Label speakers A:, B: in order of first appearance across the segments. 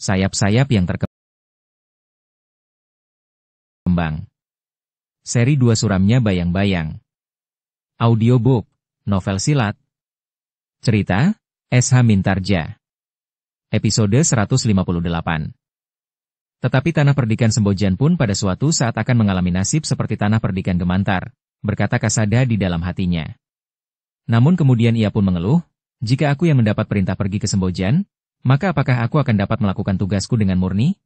A: sayap-sayap yang terkembang. Seri 2 suramnya Bayang-Bayang. Audiobook, novel silat. Cerita, S.H. Mintarja. Episode 158. Tetapi tanah perdikan Sembojan pun pada suatu saat akan mengalami nasib seperti tanah perdikan Gemantar, berkata Kasada di dalam hatinya. Namun kemudian ia pun mengeluh, jika aku yang mendapat perintah pergi ke Sembojan, maka apakah aku akan dapat melakukan tugasku dengan murni?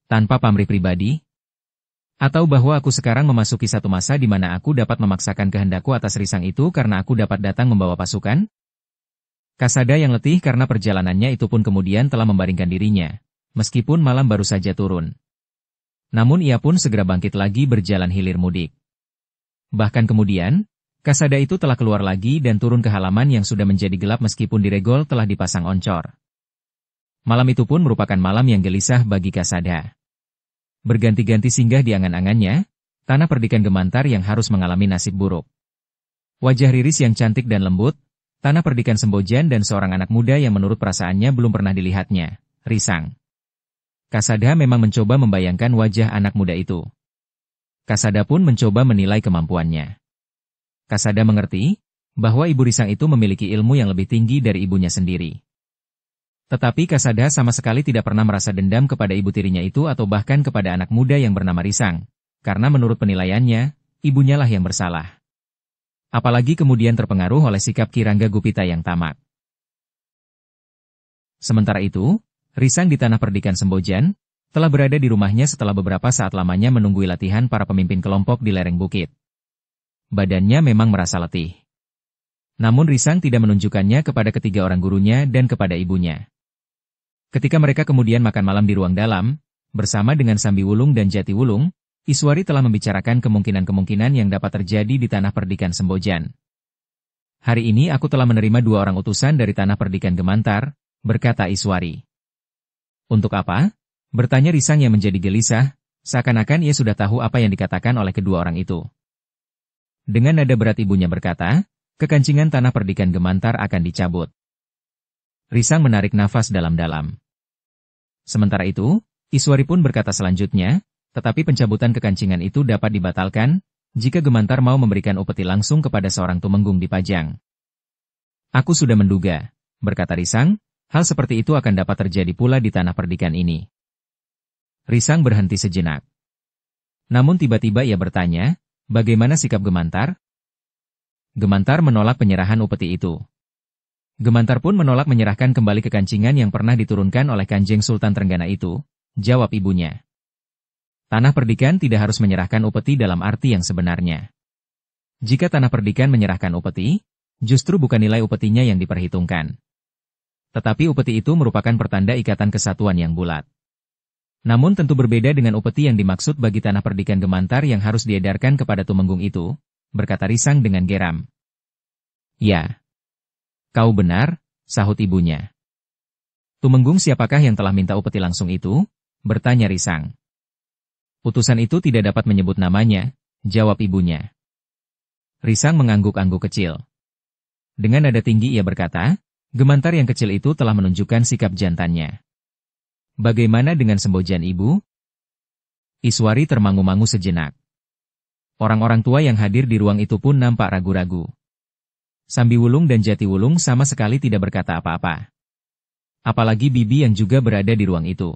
A: Tanpa pamrih pribadi? Atau bahwa aku sekarang memasuki satu masa di mana aku dapat memaksakan kehendakku atas risang itu karena aku dapat datang membawa pasukan? Kasada yang letih karena perjalanannya itu pun kemudian telah membaringkan dirinya, meskipun malam baru saja turun. Namun ia pun segera bangkit lagi berjalan hilir mudik. Bahkan kemudian, Kasada itu telah keluar lagi dan turun ke halaman yang sudah menjadi gelap meskipun di regol telah dipasang oncor. Malam itu pun merupakan malam yang gelisah bagi Kasada. Berganti-ganti singgah di angan-angannya, tanah perdikan Gemantar yang harus mengalami nasib buruk. Wajah Riris yang cantik dan lembut, tanah perdikan Sembojan dan seorang anak muda yang menurut perasaannya belum pernah dilihatnya, Risang. Kasada memang mencoba membayangkan wajah anak muda itu. Kasada pun mencoba menilai kemampuannya. Kasada mengerti bahwa ibu Risang itu memiliki ilmu yang lebih tinggi dari ibunya sendiri. Tetapi Kasada sama sekali tidak pernah merasa dendam kepada ibu tirinya itu atau bahkan kepada anak muda yang bernama Risang, karena menurut penilaiannya, ibunya lah yang bersalah. Apalagi kemudian terpengaruh oleh sikap Kirangga Gupita yang tamak. Sementara itu, Risang di tanah perdikan Sembojan, telah berada di rumahnya setelah beberapa saat lamanya menunggu latihan para pemimpin kelompok di lereng bukit. Badannya memang merasa letih. Namun Risang tidak menunjukkannya kepada ketiga orang gurunya dan kepada ibunya. Ketika mereka kemudian makan malam di ruang dalam, bersama dengan Sambi Wulung dan Jati Wulung, Iswari telah membicarakan kemungkinan-kemungkinan yang dapat terjadi di tanah perdikan Sembojan. Hari ini aku telah menerima 2 orang utusan dari tanah perdikan Gemantar, berkata Iswari. Untuk apa? Bertanya Risang yang menjadi gelisah, seakan-akan ia sudah tahu apa yang dikatakan oleh kedua orang itu. Dengan nada berat ibunya berkata, kekancingan tanah perdikan Gemantar akan dicabut. Risang menarik nafas dalam-dalam. Sementara itu, Iswari pun berkata selanjutnya, tetapi pencabutan kekancingan itu dapat dibatalkan, jika Gemantar mau memberikan upeti langsung kepada seorang tumenggung di Pajang. Aku sudah menduga, berkata Risang, hal seperti itu akan dapat terjadi pula di tanah perdikan ini. Risang berhenti sejenak. Namun tiba-tiba ia bertanya, bagaimana sikap Gemantar? Gemantar menolak penyerahan upeti itu. Gemantar pun menolak menyerahkan kembali kekancingan yang pernah diturunkan oleh Kanjeng Sultan Trenggana itu, jawab ibunya. Tanah perdikan tidak harus menyerahkan upeti dalam arti yang sebenarnya. Jika tanah perdikan menyerahkan upeti, justru bukan nilai upetinya yang diperhitungkan. Tetapi upeti itu merupakan pertanda ikatan kesatuan yang bulat. Namun tentu berbeda dengan upeti yang dimaksud bagi tanah perdikan Gemantar yang harus diedarkan kepada tumenggung itu, berkata Risang dengan geram. Ya. Kau benar, sahut ibunya. Tumenggung siapakah yang telah minta upeti langsung itu? Bertanya Risang. Utusan itu tidak dapat menyebut namanya, jawab ibunya. Risang mengangguk-angguk kecil. Dengan nada tinggi ia berkata, Gemantar yang kecil itu telah menunjukkan sikap jantannya. Bagaimana dengan Sembojan ibu? Iswari termangu-mangu sejenak. Orang-orang tua yang hadir di ruang itu pun nampak ragu-ragu. Sambi Wulung dan Jati Wulung sama sekali tidak berkata apa-apa. Apalagi Bibi yang juga berada di ruang itu.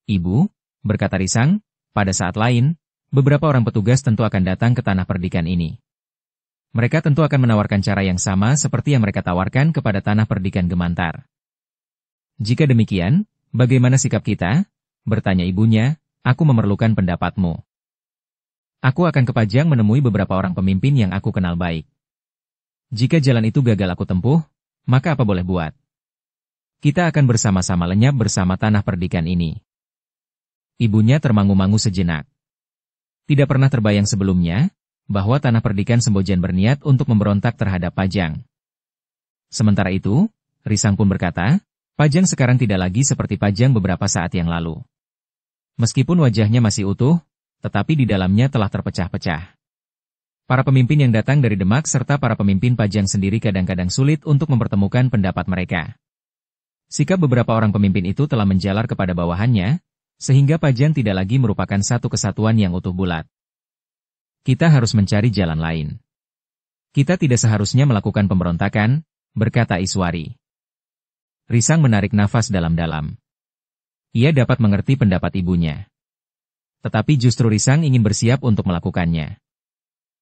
A: Ibu, berkata Risang, pada saat lain, beberapa orang petugas tentu akan datang ke tanah perdikan ini. Mereka tentu akan menawarkan cara yang sama seperti yang mereka tawarkan kepada tanah perdikan Gemantar. Jika demikian, bagaimana sikap kita? Bertanya ibunya, aku memerlukan pendapatmu. Aku akan ke Pajang menemui beberapa orang pemimpin yang aku kenal baik. Jika jalan itu gagal aku tempuh, maka apa boleh buat? Kita akan bersama-sama lenyap bersama tanah perdikan ini. Ibunya termangu-mangu sejenak. Tidak pernah terbayang sebelumnya, bahwa tanah perdikan Sembojan berniat untuk memberontak terhadap Pajang. Sementara itu, Risang pun berkata, Pajang sekarang tidak lagi seperti Pajang beberapa saat yang lalu. Meskipun wajahnya masih utuh, tetapi di dalamnya telah terpecah-pecah. Para pemimpin yang datang dari Demak serta para pemimpin Pajang sendiri kadang-kadang sulit untuk mempertemukan pendapat mereka. Sikap beberapa orang pemimpin itu telah menjalar kepada bawahannya, sehingga Pajang tidak lagi merupakan satu kesatuan yang utuh bulat. Kita harus mencari jalan lain. Kita tidak seharusnya melakukan pemberontakan, berkata Iswari. Risang menarik nafas dalam-dalam. Ia dapat mengerti pendapat ibunya. Tetapi justru Risang ingin bersiap untuk melakukannya.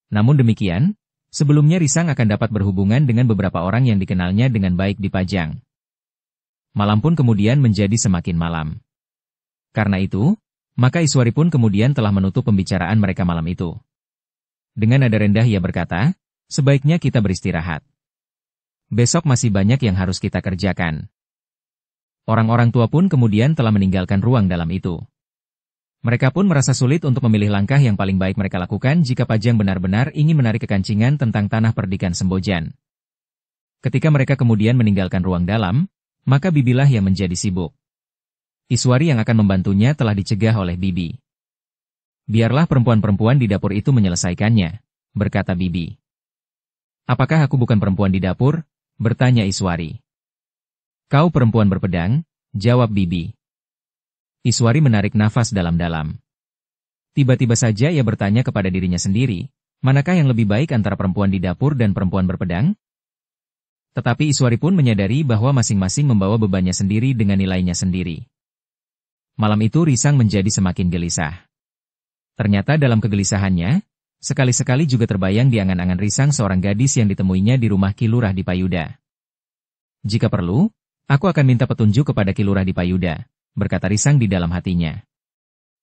A: Namun demikian, sebelumnya Risang akan dapat berhubungan dengan beberapa orang yang dikenalnya dengan baik di Pajang. Malam pun kemudian menjadi semakin malam. Karena itu, maka Iswari pun kemudian telah menutup pembicaraan mereka malam itu. Dengan nada rendah ia berkata, sebaiknya kita beristirahat. Besok masih banyak yang harus kita kerjakan. Orang-orang tua pun kemudian telah meninggalkan ruang dalam itu. Mereka pun merasa sulit untuk memilih langkah yang paling baik mereka lakukan jika Pajang benar-benar ingin menarik kekancingan tentang tanah perdikan Sembojan. Ketika mereka kemudian meninggalkan ruang dalam, maka Bibilah yang menjadi sibuk. Iswari yang akan membantunya telah dicegah oleh Bibi. Biarlah perempuan-perempuan di dapur itu menyelesaikannya, berkata Bibi. Apakah aku bukan perempuan di dapur? Bertanya Iswari. Kau perempuan berpedang, jawab Bibi. Iswari menarik nafas dalam-dalam. Tiba-tiba saja ia bertanya kepada dirinya sendiri, manakah yang lebih baik antara perempuan di dapur dan perempuan berpedang? Tetapi Iswari pun menyadari bahwa masing-masing membawa bebannya sendiri dengan nilainya sendiri. Malam itu Risang menjadi semakin gelisah. Ternyata dalam kegelisahannya, sekali-sekali juga terbayang di angan-angan Risang seorang gadis yang ditemuinya di rumah Ki Lurah di Payuda. Jika perlu, aku akan minta petunjuk kepada Ki Lurah di Payuda, berkata Risang di dalam hatinya.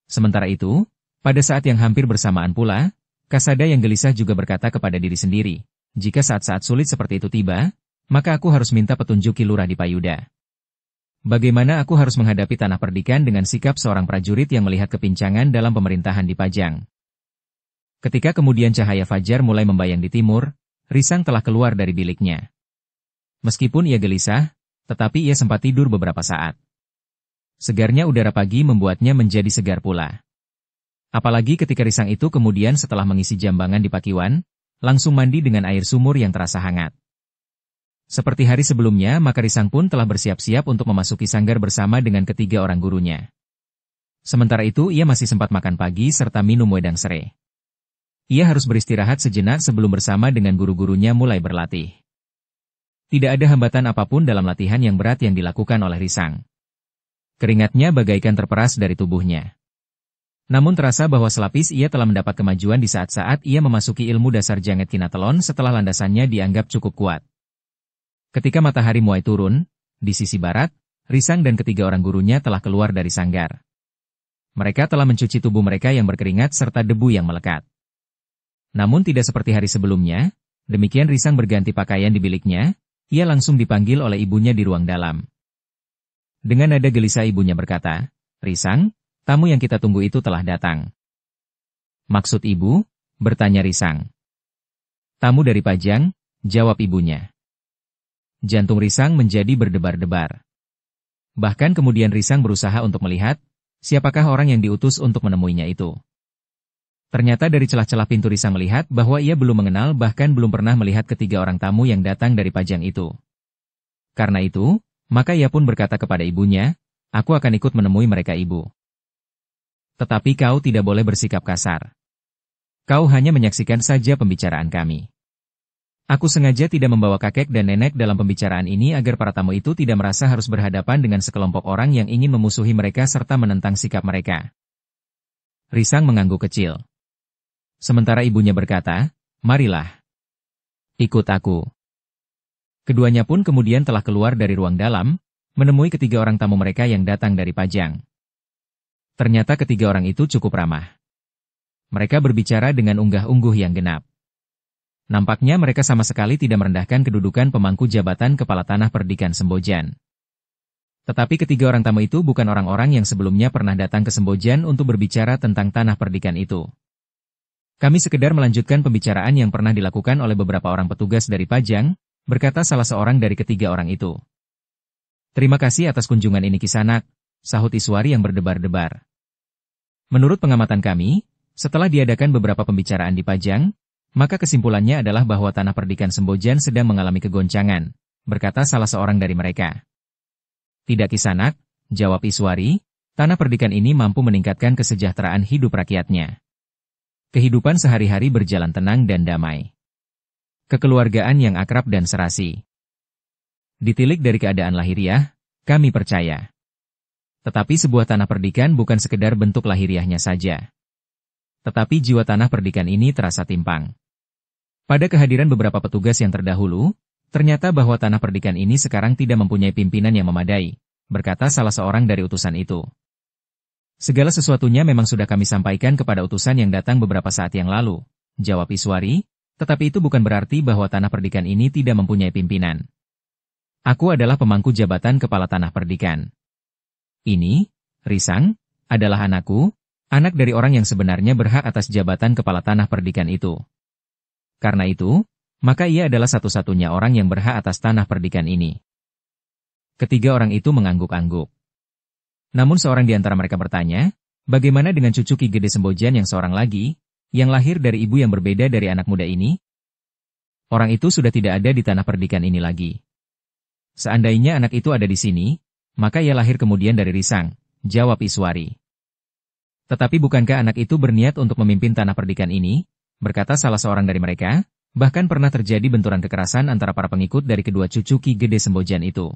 A: Sementara itu, pada saat yang hampir bersamaan pula, Kasada yang gelisah juga berkata kepada diri sendiri, jika saat-saat sulit seperti itu tiba, maka aku harus minta petunjuk Ki Lurah di Payuda. Bagaimana aku harus menghadapi tanah perdikan dengan sikap seorang prajurit yang melihat kepincangan dalam pemerintahan di Pajang. Ketika kemudian cahaya fajar mulai membayang di timur, Risang telah keluar dari biliknya. Meskipun ia gelisah, tetapi ia sempat tidur beberapa saat. Segarnya udara pagi membuatnya menjadi segar pula. Apalagi ketika Risang itu kemudian setelah mengisi jambangan di Pakiwan, langsung mandi dengan air sumur yang terasa hangat. Seperti hari sebelumnya, maka Risang pun telah bersiap-siap untuk memasuki sanggar bersama dengan ketiga orang gurunya. Sementara itu ia masih sempat makan pagi serta minum wedang serai. Ia harus beristirahat sejenak sebelum bersama dengan guru-gurunya mulai berlatih. Tidak ada hambatan apapun dalam latihan yang berat yang dilakukan oleh Risang. Keringatnya bagaikan terperas dari tubuhnya. Namun terasa bahwa selapis ia telah mendapat kemajuan di saat-saat ia memasuki ilmu dasar Janget Kinatelon setelah landasannya dianggap cukup kuat. Ketika matahari mulai turun, di sisi barat, Risang dan ketiga orang gurunya telah keluar dari sanggar. Mereka telah mencuci tubuh mereka yang berkeringat serta debu yang melekat. Namun tidak seperti hari sebelumnya, demikian Risang berganti pakaian di biliknya, ia langsung dipanggil oleh ibunya di ruang dalam. Dengan nada gelisah ibunya berkata, Risang, tamu yang kita tunggu itu telah datang. Maksud ibu? Bertanya Risang. Tamu dari Pajang, jawab ibunya. Jantung Risang menjadi berdebar-debar. Bahkan kemudian Risang berusaha untuk melihat, siapakah orang yang diutus untuk menemuinya itu. Ternyata dari celah-celah pintu Risang melihat bahwa ia belum mengenal bahkan belum pernah melihat ketiga orang tamu yang datang dari Pajang itu. Karena itu, maka ia pun berkata kepada ibunya, aku akan ikut menemui mereka ibu. Tetapi kau tidak boleh bersikap kasar. Kau hanya menyaksikan saja pembicaraan kami. Aku sengaja tidak membawa kakek dan nenek dalam pembicaraan ini agar para tamu itu tidak merasa harus berhadapan dengan sekelompok orang yang ingin memusuhi mereka serta menentang sikap mereka. Risang mengangguk kecil. Sementara ibunya berkata, marilah. Ikut aku. Keduanya pun kemudian telah keluar dari ruang dalam, menemui ketiga orang tamu mereka yang datang dari Pajang. Ternyata ketiga orang itu cukup ramah. Mereka berbicara dengan unggah-ungguh yang genap. Nampaknya mereka sama sekali tidak merendahkan kedudukan pemangku jabatan kepala tanah perdikan Sembojan. Tetapi ketiga orang tamu itu bukan orang-orang yang sebelumnya pernah datang ke Sembojan untuk berbicara tentang tanah perdikan itu. Kami sekedar melanjutkan pembicaraan yang pernah dilakukan oleh beberapa orang petugas dari Pajang, berkata salah seorang dari ketiga orang itu. Terima kasih atas kunjungan ini Kisanak, sahut Iswari yang berdebar-debar. Menurut pengamatan kami, setelah diadakan beberapa pembicaraan di Pajang, maka kesimpulannya adalah bahwa tanah perdikan Sembojan sedang mengalami kegoncangan, berkata salah seorang dari mereka. Tidak Kisanak, jawab Iswari, tanah perdikan ini mampu meningkatkan kesejahteraan hidup rakyatnya. Kehidupan sehari-hari berjalan tenang dan damai. Kekeluargaan yang akrab dan serasi. Ditilik dari keadaan lahiriah, kami percaya. Tetapi sebuah tanah perdikan bukan sekedar bentuk lahiriahnya saja. Tetapi jiwa tanah perdikan ini terasa timpang. Pada kehadiran beberapa petugas yang terdahulu, ternyata bahwa tanah perdikan ini sekarang tidak mempunyai pimpinan yang memadai, berkata salah seorang dari utusan itu. Segala sesuatunya memang sudah kami sampaikan kepada utusan yang datang beberapa saat yang lalu, jawab Iswari, tetapi itu bukan berarti bahwa tanah perdikan ini tidak mempunyai pimpinan. Aku adalah pemangku jabatan kepala tanah perdikan. Ini, Risang, adalah anakku, anak dari orang yang sebenarnya berhak atas jabatan kepala tanah perdikan itu. Karena itu, maka ia adalah satu-satunya orang yang berhak atas tanah perdikan ini. Ketiga orang itu mengangguk-angguk. Namun seorang di antara mereka bertanya, bagaimana dengan cucu Ki Gede Sembojan yang seorang lagi, yang lahir dari ibu yang berbeda dari anak muda ini? Orang itu sudah tidak ada di tanah perdikan ini lagi. Seandainya anak itu ada di sini, maka ia lahir kemudian dari Risang, jawab Iswari. Tetapi bukankah anak itu berniat untuk memimpin tanah perdikan ini? Berkata salah seorang dari mereka, bahkan pernah terjadi benturan kekerasan antara para pengikut dari kedua cucu Ki Gede Sembojan itu.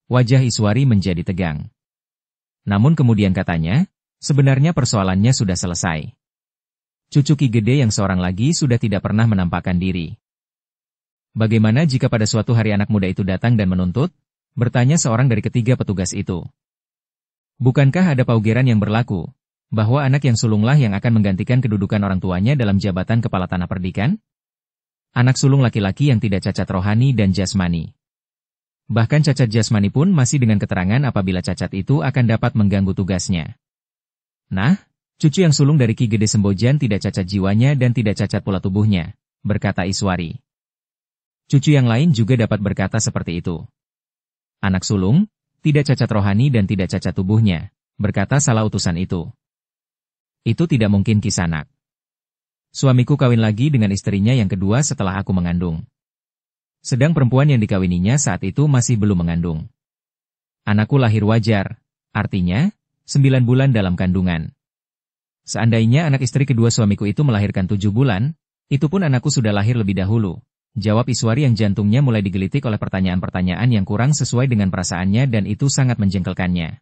A: Wajah Iswari menjadi tegang. Namun kemudian katanya, sebenarnya persoalannya sudah selesai. Cucu Ki Gede yang seorang lagi sudah tidak pernah menampakkan diri. Bagaimana jika pada suatu hari anak muda itu datang dan menuntut? Bertanya seorang dari ketiga petugas itu. Bukankah ada paugeran yang berlaku, bahwa anak yang sulunglah yang akan menggantikan kedudukan orang tuanya dalam jabatan kepala tanah perdikan? Anak sulung laki-laki yang tidak cacat rohani dan jasmani. Bahkan cacat jasmani pun masih dengan keterangan apabila cacat itu akan dapat mengganggu tugasnya. Nah, cucu yang sulung dari Ki Gede Sembojan tidak cacat jiwanya dan tidak cacat pula tubuhnya, berkata Iswari. Cucu yang lain juga dapat berkata seperti itu. Anak sulung, tidak cacat rohani dan tidak cacat tubuhnya, berkata salah utusan itu. Itu tidak mungkin Kisanak. Suamiku kawin lagi dengan istrinya yang kedua setelah aku mengandung. Sedang perempuan yang dikawininya saat itu masih belum mengandung. Anakku lahir wajar, artinya, 9 bulan dalam kandungan. Seandainya anak istri kedua suamiku itu melahirkan 7 bulan, itu pun anakku sudah lahir lebih dahulu, jawab Iswari yang jantungnya mulai digelitik oleh pertanyaan-pertanyaan yang kurang sesuai dengan perasaannya dan itu sangat menjengkelkannya.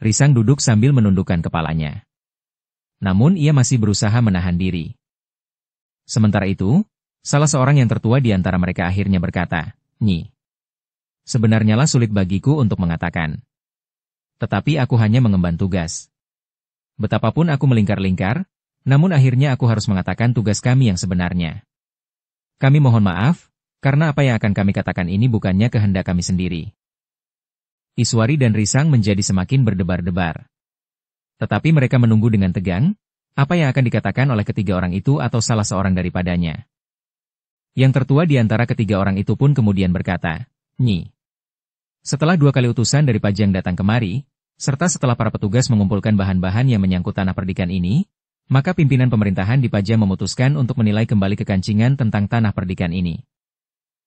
A: Risang duduk sambil menundukkan kepalanya. Namun ia masih berusaha menahan diri. Sementara itu, salah seorang yang tertua di antara mereka akhirnya berkata, Nyi. Sebenarnya lah sulit bagiku untuk mengatakan. Tetapi aku hanya mengemban tugas. Betapapun aku melingkar-lingkar, namun akhirnya aku harus mengatakan tugas kami yang sebenarnya. Kami mohon maaf, karena apa yang akan kami katakan ini bukannya kehendak kami sendiri. Iswari dan Risang menjadi semakin berdebar-debar. Tetapi mereka menunggu dengan tegang, apa yang akan dikatakan oleh ketiga orang itu atau salah seorang daripadanya. Yang tertua di antara ketiga orang itu pun kemudian berkata, Nyi. Setelah 2 kali utusan dari Pajang datang kemari, serta setelah para petugas mengumpulkan bahan-bahan yang menyangkut tanah perdikan ini, maka pimpinan pemerintahan di Pajang memutuskan untuk menilai kembali kekancingan tentang tanah perdikan ini.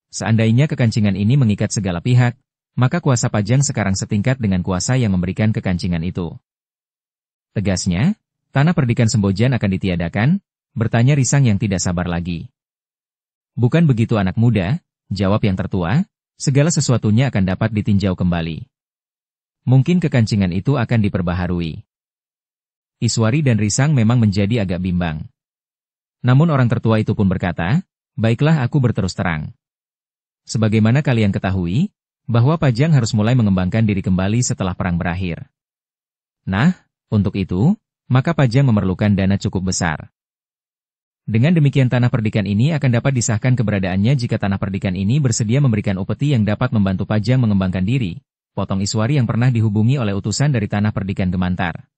A: Seandainya kekancingan ini mengikat segala pihak, maka kuasa Pajang sekarang setingkat dengan kuasa yang memberikan kekancingan itu. Tegasnya, tanah perdikan Sembojan akan ditiadakan, bertanya Risang yang tidak sabar lagi. Bukan begitu anak muda, jawab yang tertua, segala sesuatunya akan dapat ditinjau kembali. Mungkin kekancingan itu akan diperbaharui. Iswari dan Risang memang menjadi agak bimbang. Namun orang tertua itu pun berkata, baiklah aku berterus terang. Sebagaimana kalian ketahui, bahwa Pajang harus mulai mengembangkan diri kembali setelah perang berakhir. Nah, untuk itu, maka Pajang memerlukan dana cukup besar. Dengan demikian tanah perdikan ini akan dapat disahkan keberadaannya jika tanah perdikan ini bersedia memberikan upeti yang dapat membantu Pajang mengembangkan diri, potong Iswari yang pernah dihubungi oleh utusan dari tanah perdikan Gemantar.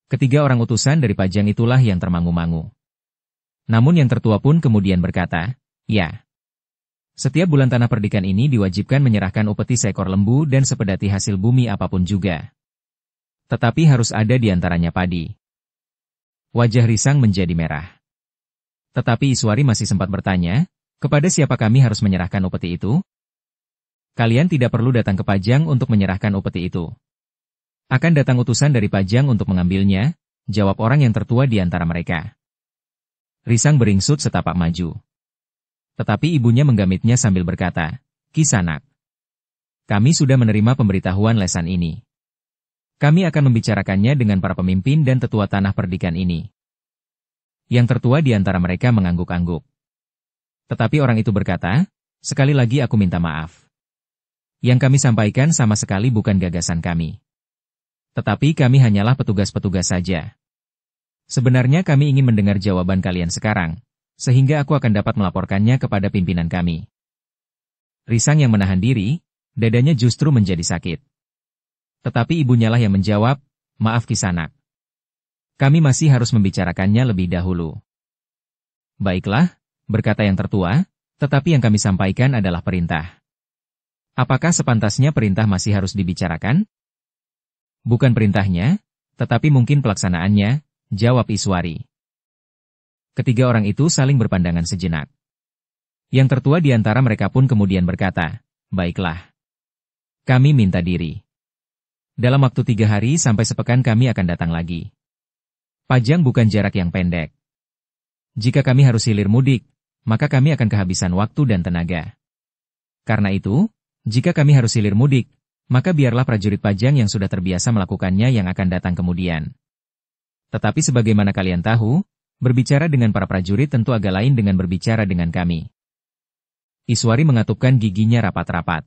A: Ketiga orang utusan dari Pajang itulah yang termangu-mangu. Namun yang tertua pun kemudian berkata, ya. Setiap bulan tanah perdikan ini diwajibkan menyerahkan upeti seekor lembu dan sepedati hasil bumi apapun juga. Tetapi harus ada di antaranya padi. Wajah Risang menjadi merah. Tetapi Iswari masih sempat bertanya, kepada siapa kami harus menyerahkan upeti itu? Kalian tidak perlu datang ke Pajang untuk menyerahkan upeti itu. Akan datang utusan dari Pajang untuk mengambilnya, jawab orang yang tertua di antara mereka. Risang beringsut setapak maju. Tetapi ibunya menggamitnya sambil berkata, Kisanak, kami sudah menerima pemberitahuan lesan ini. Kami akan membicarakannya dengan para pemimpin dan tetua tanah perdikan ini. Yang tertua di antara mereka mengangguk-angguk. Tetapi orang itu berkata, sekali lagi aku minta maaf. Yang kami sampaikan sama sekali bukan gagasan kami. Tetapi kami hanyalah petugas-petugas saja. Sebenarnya kami ingin mendengar jawaban kalian sekarang, sehingga aku akan dapat melaporkannya kepada pimpinan kami. Risang yang menahan diri, dadanya justru menjadi sakit. Tetapi ibunyalah yang menjawab, maaf Kisanak. Kami masih harus membicarakannya lebih dahulu. Baiklah, berkata yang tertua, tetapi yang kami sampaikan adalah perintah. Apakah sepantasnya perintah masih harus dibicarakan? Bukan perintahnya, tetapi mungkin pelaksanaannya, jawab Iswari. Ketiga orang itu saling berpandangan sejenak. Yang tertua di antara mereka pun kemudian berkata, baiklah. Kami minta diri. Dalam waktu 3 hari sampai sepekan kami akan datang lagi. Pajang bukan jarak yang pendek. Jika kami harus hilir mudik, maka kami akan kehabisan waktu dan tenaga. Karena itu, jika kami harus hilir mudik, maka biarlah prajurit Pajang yang sudah terbiasa melakukannya yang akan datang kemudian. Tetapi sebagaimana kalian tahu, berbicara dengan para prajurit tentu agak lain dengan berbicara dengan kami. Iswari mengatupkan giginya rapat-rapat.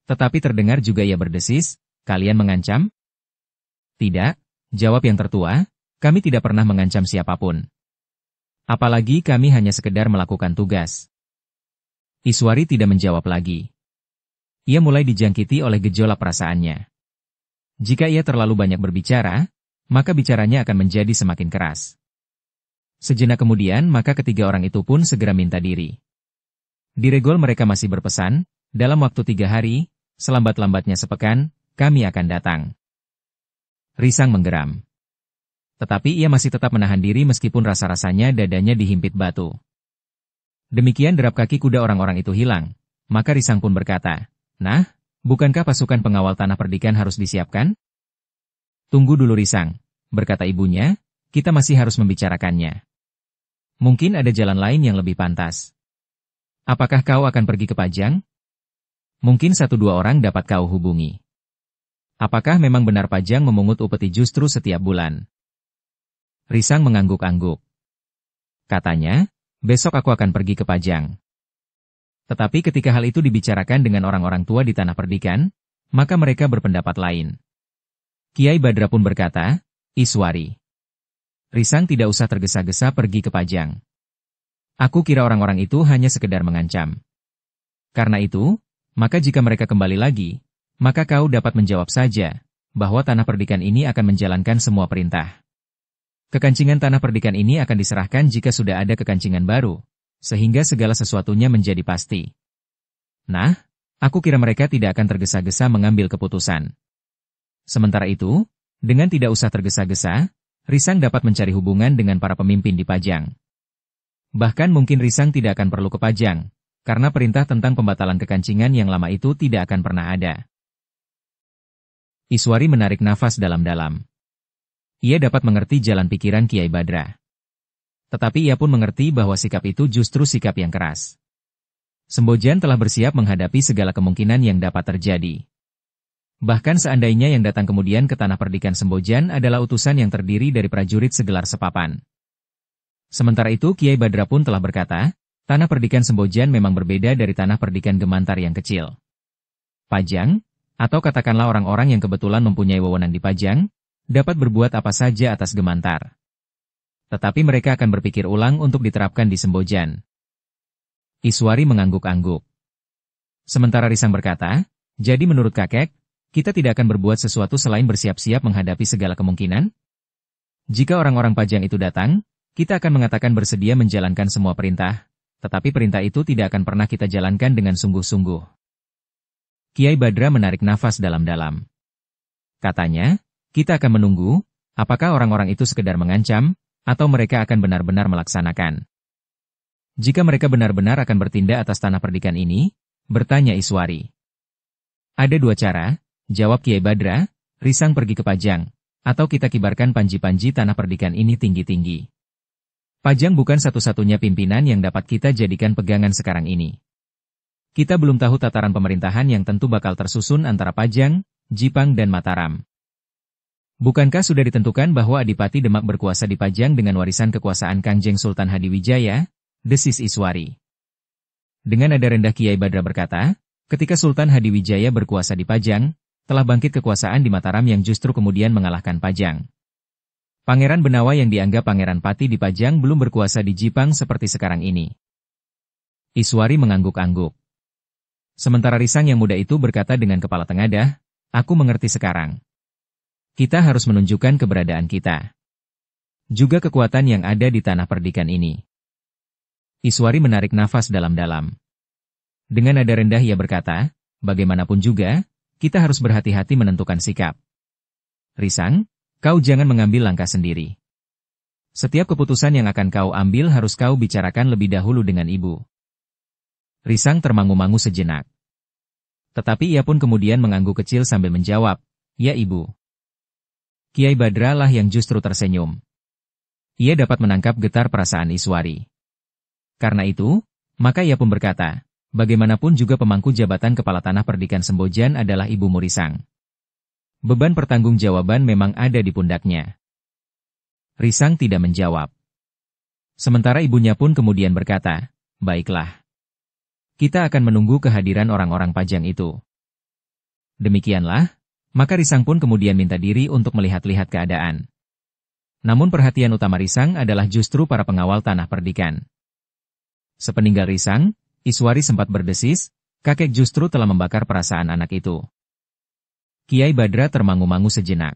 A: Tetapi terdengar juga ia berdesis, kalian mengancam? Tidak, jawab yang tertua, kami tidak pernah mengancam siapapun. Apalagi kami hanya sekedar melakukan tugas. Iswari tidak menjawab lagi. Ia mulai dijangkiti oleh gejolak perasaannya. Jika ia terlalu banyak berbicara, maka bicaranya akan menjadi semakin keras. Sejenak kemudian maka ketiga orang itu pun segera minta diri. Di regol mereka masih berpesan, dalam waktu 3 hari, selambat-lambatnya sepekan, kami akan datang. Risang menggeram. Tetapi ia masih tetap menahan diri meskipun rasa-rasanya dadanya dihimpit batu. Demikian derap kaki kuda orang-orang itu hilang, maka Risang pun berkata, nah, bukankah pasukan pengawal tanah perdikan harus disiapkan? Tunggu dulu Risang, berkata ibunya, kita masih harus membicarakannya. Mungkin ada jalan lain yang lebih pantas. Apakah kau akan pergi ke Pajang? Mungkin 1-2 orang dapat kau hubungi. Apakah memang benar Pajang memungut upeti justru setiap bulan? Risang mengangguk-angguk. Katanya, besok aku akan pergi ke Pajang. Tetapi ketika hal itu dibicarakan dengan orang-orang tua di tanah perdikan, maka mereka berpendapat lain. Kiai Badra pun berkata, Iswari, Risang tidak usah tergesa-gesa pergi ke Pajang. Aku kira orang-orang itu hanya sekedar mengancam. Karena itu, maka jika mereka kembali lagi, maka kau dapat menjawab saja, bahwa tanah perdikan ini akan menjalankan semua perintah. Kekancingan tanah perdikan ini akan diserahkan jika sudah ada kekancingan baru, sehingga segala sesuatunya menjadi pasti. Nah, aku kira mereka tidak akan tergesa-gesa mengambil keputusan. Sementara itu, dengan tidak usah tergesa-gesa, Risang dapat mencari hubungan dengan para pemimpin di Pajang. Bahkan mungkin Risang tidak akan perlu ke Pajang, karena perintah tentang pembatalan kekancingan yang lama itu tidak akan pernah ada. Iswari menarik nafas dalam-dalam. Ia dapat mengerti jalan pikiran Kiai Badra. Tetapi ia pun mengerti bahwa sikap itu justru sikap yang keras. Sembojan telah bersiap menghadapi segala kemungkinan yang dapat terjadi. Bahkan seandainya yang datang kemudian ke tanah perdikan Sembojan adalah utusan yang terdiri dari prajurit segelar sepapan. Sementara itu Kiai Badra pun telah berkata, tanah perdikan Sembojan memang berbeda dari tanah perdikan Gemantar yang kecil. Pajang, atau katakanlah orang-orang yang kebetulan mempunyai wewenang di Pajang, dapat berbuat apa saja atas Gemantar. Tetapi mereka akan berpikir ulang untuk diterapkan di Sembojan. Iswari mengangguk-angguk. Sementara Risang berkata, jadi menurut kakek, kita tidak akan berbuat sesuatu selain bersiap-siap menghadapi segala kemungkinan? Jika orang-orang Pajang itu datang, kita akan mengatakan bersedia menjalankan semua perintah, tetapi perintah itu tidak akan pernah kita jalankan dengan sungguh-sungguh. Kiai Badra menarik nafas dalam-dalam. Katanya, kita akan menunggu, apakah orang-orang itu sekedar mengancam, atau mereka akan benar-benar melaksanakan. Jika mereka benar-benar akan bertindak atas tanah perdikan ini, bertanya Iswari. Ada dua cara, jawab Kiai Badra, Risang pergi ke Pajang, atau kita kibarkan panji-panji tanah perdikan ini tinggi-tinggi. Pajang bukan satu-satunya pimpinan yang dapat kita jadikan pegangan sekarang ini. Kita belum tahu tataran pemerintahan yang tentu bakal tersusun antara Pajang, Jipang dan Mataram. Bukankah sudah ditentukan bahwa Adipati Demak berkuasa di Pajang dengan warisan kekuasaan Kangjeng Sultan Hadiwijaya, desis Iswari. Dengan nada rendah Kiai Badra berkata, ketika Sultan Hadiwijaya berkuasa di Pajang, telah bangkit kekuasaan di Mataram yang justru kemudian mengalahkan Pajang. Pangeran Benawa yang dianggap Pangeran Pati di Pajang belum berkuasa di Jipang seperti sekarang ini. Iswari mengangguk-angguk. Sementara Risang yang muda itu berkata dengan kepala tengadah, aku mengerti sekarang. Kita harus menunjukkan keberadaan kita. Juga kekuatan yang ada di tanah perdikan ini. Iswari menarik nafas dalam-dalam. Dengan nada rendah ia berkata, bagaimanapun juga, kita harus berhati-hati menentukan sikap. Risang, kau jangan mengambil langkah sendiri. Setiap keputusan yang akan kau ambil harus kau bicarakan lebih dahulu dengan ibu. Risang termangu-mangu sejenak. Tetapi ia pun kemudian mengangguk kecil sambil menjawab, ya ibu. Kiai Badra lah yang justru tersenyum. Ia dapat menangkap getar perasaan Iswari. Karena itu, maka ia pun berkata, bagaimanapun juga pemangku jabatan Kepala Tanah Perdikan Sembojan adalah ibumu Risang. Beban pertanggungjawaban memang ada di pundaknya. Risang tidak menjawab. Sementara ibunya pun kemudian berkata, baiklah. Kita akan menunggu kehadiran orang-orang Pajang itu. Demikianlah, maka Risang pun kemudian minta diri untuk melihat-lihat keadaan. Namun perhatian utama Risang adalah justru para pengawal Tanah Perdikan. Sepeninggal Risang, Iswari sempat berdesis, kakek justru telah membakar perasaan anak itu. Kiai Badra termangu-mangu sejenak.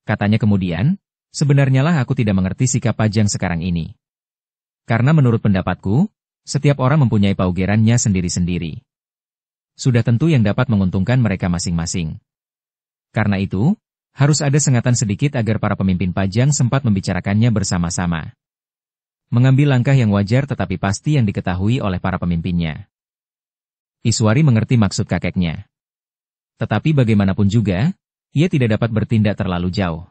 A: Katanya kemudian, sebenarnya lah aku tidak mengerti sikap Pajang sekarang ini. Karena menurut pendapatku, setiap orang mempunyai paugerannya sendiri-sendiri. Sudah tentu yang dapat menguntungkan mereka masing-masing. Karena itu, harus ada sengatan sedikit agar para pemimpin Pajang sempat membicarakannya bersama-sama. Mengambil langkah yang wajar tetapi pasti yang diketahui oleh para pemimpinnya. Iswari mengerti maksud kakeknya. Tetapi bagaimanapun juga, ia tidak dapat bertindak terlalu jauh.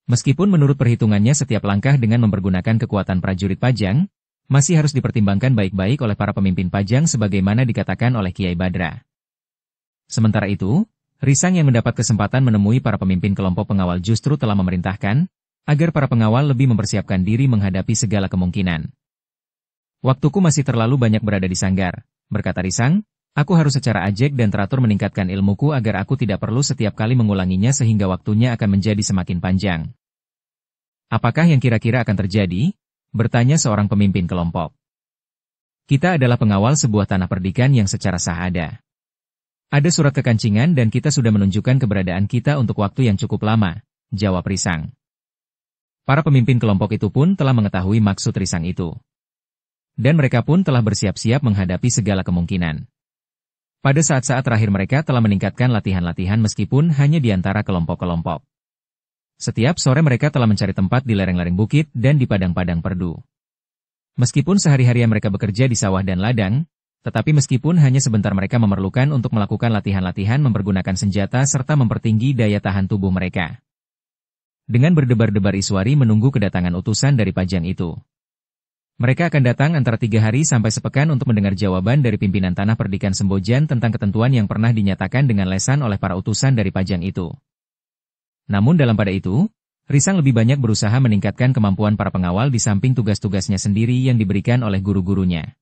A: Meskipun menurut perhitungannya setiap langkah dengan mempergunakan kekuatan prajurit Pajang, masih harus dipertimbangkan baik-baik oleh para pemimpin Pajang sebagaimana dikatakan oleh Kiai Badra. Sementara itu, Risang yang mendapat kesempatan menemui para pemimpin kelompok pengawal justru telah memerintahkan, agar para pengawal lebih mempersiapkan diri menghadapi segala kemungkinan. Waktuku masih terlalu banyak berada di sanggar, berkata Risang, aku harus secara ajak dan teratur meningkatkan ilmuku agar aku tidak perlu setiap kali mengulanginya sehingga waktunya akan menjadi semakin panjang. Apakah yang kira-kira akan terjadi? Bertanya seorang pemimpin kelompok. Kita adalah pengawal sebuah tanah perdikan yang secara sah ada. Ada surat kekancingan dan kita sudah menunjukkan keberadaan kita untuk waktu yang cukup lama, jawab Risang. Para pemimpin kelompok itu pun telah mengetahui maksud Risang itu. Dan mereka pun telah bersiap-siap menghadapi segala kemungkinan. Pada saat-saat terakhir mereka telah meningkatkan latihan-latihan meskipun hanya di antara kelompok-kelompok. Setiap sore mereka telah mencari tempat di lereng-lereng bukit dan di padang-padang perdu. Meskipun sehari-harian mereka bekerja di sawah dan ladang, tetapi meskipun hanya sebentar mereka memerlukan untuk melakukan latihan-latihan mempergunakan senjata serta mempertinggi daya tahan tubuh mereka. Dengan berdebar-debar Iswari menunggu kedatangan utusan dari Pajang itu. Mereka akan datang antara 3 hari sampai sepekan untuk mendengar jawaban dari pimpinan Tanah Perdikan Sembojan tentang ketentuan yang pernah dinyatakan dengan lesan oleh para utusan dari Pajang itu. Namun dalam pada itu, Risang lebih banyak berusaha meningkatkan kemampuan para pengawal di samping tugas-tugasnya sendiri yang diberikan oleh guru-gurunya.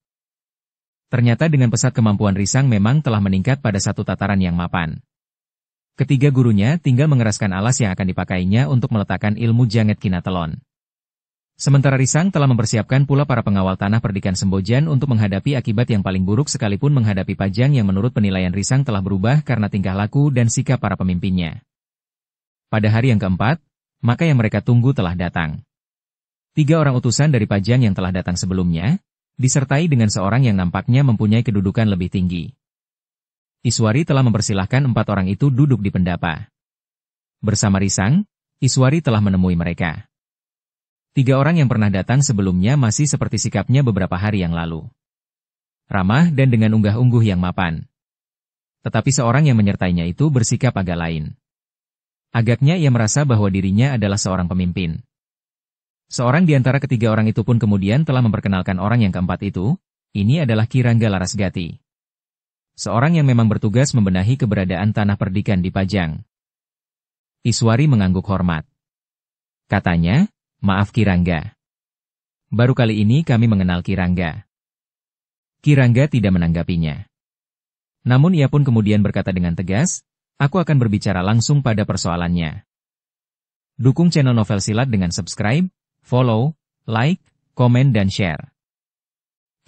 A: Ternyata dengan pesat kemampuan Risang memang telah meningkat pada satu tataran yang mapan. Ketiga gurunya tinggal mengeraskan alas yang akan dipakainya untuk meletakkan ilmu Janget Kinatelon. Sementara Risang telah mempersiapkan pula para pengawal Tanah Perdikan Sembojan untuk menghadapi akibat yang paling buruk sekalipun menghadapi Pajang yang menurut penilaian Risang telah berubah karena tingkah laku dan sikap para pemimpinnya. Pada hari yang keempat, maka yang mereka tunggu telah datang. 3 orang utusan dari Pajang yang telah datang sebelumnya, disertai dengan seorang yang nampaknya mempunyai kedudukan lebih tinggi. Iswari telah mempersilahkan 4 orang itu duduk di pendapa. Bersama Risang, Iswari telah menemui mereka. 3 orang yang pernah datang sebelumnya masih seperti sikapnya beberapa hari yang lalu. Ramah dan dengan unggah-ungguh yang mapan. Tetapi seorang yang menyertainya itu bersikap agak lain. Agaknya ia merasa bahwa dirinya adalah seorang pemimpin. Seorang di antara ketiga orang itu pun kemudian telah memperkenalkan orang yang keempat itu, ini adalah Kirangga Larasgati. Seorang yang memang bertugas membenahi keberadaan tanah perdikan di Pajang. Iswari mengangguk hormat. Katanya, maaf Kirangga. Baru kali ini kami mengenal Kirangga. Kirangga tidak menanggapinya. Namun ia pun kemudian berkata dengan tegas, aku akan berbicara langsung pada persoalannya. Dukung channel Novel Silat dengan subscribe, follow, like, komen dan share.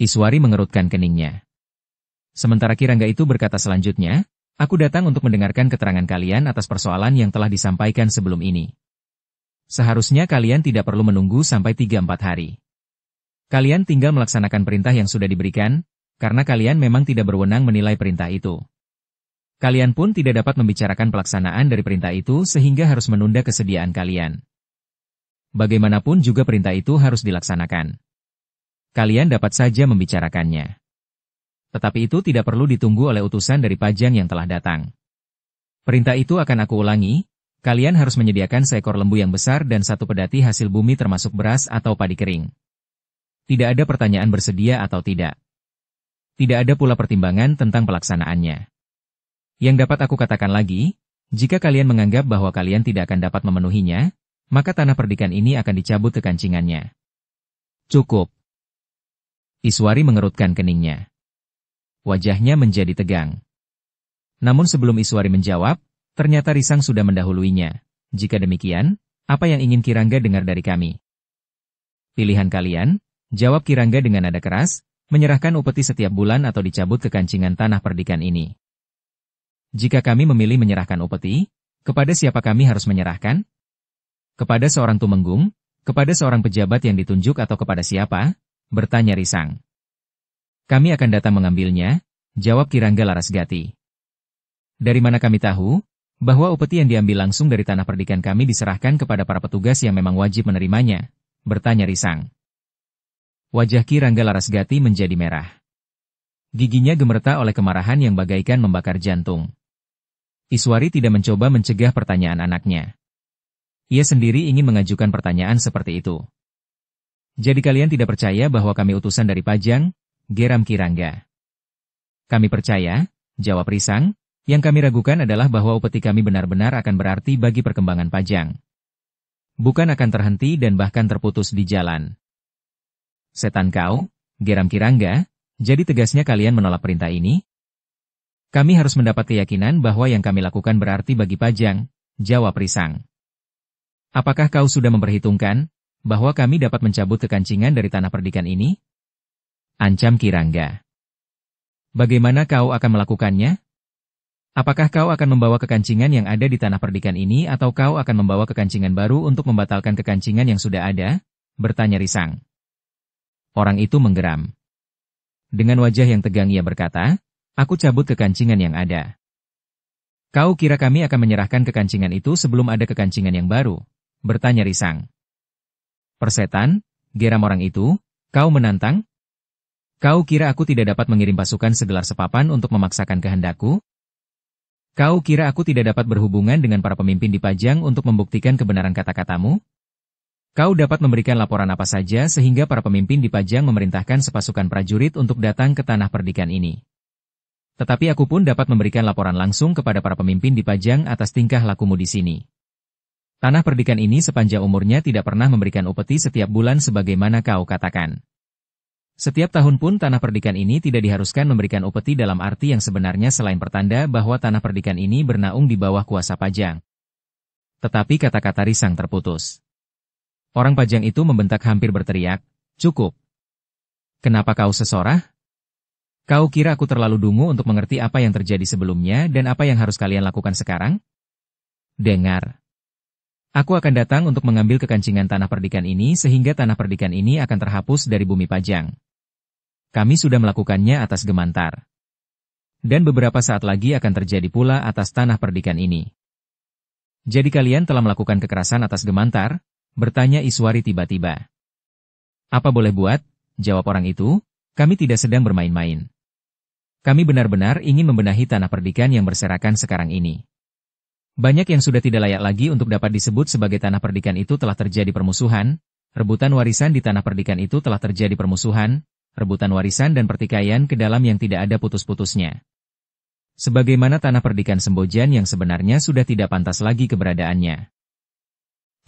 A: Iswari mengerutkan keningnya. Sementara Kirangga itu berkata selanjutnya, aku datang untuk mendengarkan keterangan kalian atas persoalan yang telah disampaikan sebelum ini. Seharusnya kalian tidak perlu menunggu sampai 3-4 hari. Kalian tinggal melaksanakan perintah yang sudah diberikan, karena kalian memang tidak berwenang menilai perintah itu. Kalian pun tidak dapat membicarakan pelaksanaan dari perintah itu sehingga harus menunda kesediaan kalian. Bagaimanapun juga perintah itu harus dilaksanakan. Kalian dapat saja membicarakannya. Tetapi itu tidak perlu ditunggu oleh utusan dari Pajang yang telah datang. Perintah itu akan aku ulangi, kalian harus menyediakan seekor lembu yang besar dan 1 pedati hasil bumi termasuk beras atau padi kering. Tidak ada pertanyaan bersedia atau tidak. Tidak ada pula pertimbangan tentang pelaksanaannya. Yang dapat aku katakan lagi, jika kalian menganggap bahwa kalian tidak akan dapat memenuhinya, maka tanah perdikan ini akan dicabut kekancingannya. Cukup. Iswari mengerutkan keningnya. Wajahnya menjadi tegang. Namun sebelum Iswari menjawab, ternyata Risang sudah mendahuluinya. Jika demikian, apa yang ingin Kirangga dengar dari kami? Pilihan kalian, jawab Kirangga dengan nada keras, menyerahkan upeti setiap bulan atau dicabut kekancingan tanah perdikan ini. Jika kami memilih menyerahkan upeti, kepada siapa kami harus menyerahkan? Kepada seorang tumenggung, kepada seorang pejabat yang ditunjuk atau kepada siapa? Bertanya Risang. Kami akan datang mengambilnya, jawab Kirangga Larasgati. Dari mana kami tahu, bahwa upeti yang diambil langsung dari tanah perdikan kami diserahkan kepada para petugas yang memang wajib menerimanya? Bertanya Risang. Wajah Kirangga Larasgati menjadi merah. Giginya gemeretak oleh kemarahan yang bagaikan membakar jantung. Iswari tidak mencoba mencegah pertanyaan anaknya. Ia sendiri ingin mengajukan pertanyaan seperti itu. Jadi kalian tidak percaya bahwa kami utusan dari Pajang? Geram Kirangga. Kami percaya, jawab Risang, yang kami ragukan adalah bahwa upeti kami benar-benar akan berarti bagi perkembangan Pajang. Bukan akan terhenti dan bahkan terputus di jalan. Setan kau, geram Kirangga, jadi tegasnya kalian menolak perintah ini? Kami harus mendapat keyakinan bahwa yang kami lakukan berarti bagi Pajang, jawab Risang. Apakah kau sudah memperhitungkan, bahwa kami dapat mencabut kekancingan dari tanah perdikan ini? Ancam Kirangga. Bagaimana kau akan melakukannya? Apakah kau akan membawa kekancingan yang ada di tanah perdikan ini atau kau akan membawa kekancingan baru untuk membatalkan kekancingan yang sudah ada? Bertanya Risang. Orang itu menggeram. Dengan wajah yang tegang ia berkata, aku cabut kekancingan yang ada. Kau kira kami akan menyerahkan kekancingan itu sebelum ada kekancingan yang baru? Bertanya Risang. Persetan, geram orang itu, kau menantang? Kau kira aku tidak dapat mengirim pasukan segelar sepapan untuk memaksakan kehendakku? Kau kira aku tidak dapat berhubungan dengan para pemimpin di Pajang untuk membuktikan kebenaran kata-katamu? Kau dapat memberikan laporan apa saja sehingga para pemimpin di Pajang memerintahkan sepasukan prajurit untuk datang ke tanah perdikan ini. Tetapi aku pun dapat memberikan laporan langsung kepada para pemimpin di Pajang atas tingkah lakumu di sini. Tanah perdikan ini sepanjang umurnya tidak pernah memberikan upeti setiap bulan sebagaimana kau katakan. Setiap tahun pun tanah perdikan ini tidak diharuskan memberikan upeti dalam arti yang sebenarnya selain pertanda bahwa tanah perdikan ini bernaung di bawah kuasa Pajang. Tetapi kata-kata Risang terputus. Orang Pajang itu membentak hampir berteriak, cukup. Kenapa kau sesorah? Kau kira aku terlalu dungu untuk mengerti apa yang terjadi sebelumnya dan apa yang harus kalian lakukan sekarang? Dengar. Aku akan datang untuk mengambil kekancingan tanah perdikan ini sehingga tanah perdikan ini akan terhapus dari bumi Pajang. Kami sudah melakukannya atas Gemantar. Dan beberapa saat lagi akan terjadi pula atas tanah perdikan ini. Jadi kalian telah melakukan kekerasan atas Gemantar? Bertanya Iswari tiba-tiba. Apa boleh buat? Jawab orang itu, kami tidak sedang bermain-main. Kami benar-benar ingin membenahi tanah perdikan yang berserakan sekarang ini. Banyak yang sudah tidak layak lagi untuk dapat disebut sebagai tanah perdikan itu telah terjadi permusuhan, rebutan warisan di tanah perdikan itu telah terjadi permusuhan, rebutan warisan dan pertikaian ke dalam yang tidak ada putus-putusnya. Sebagaimana tanah perdikan Sembojan yang sebenarnya sudah tidak pantas lagi keberadaannya.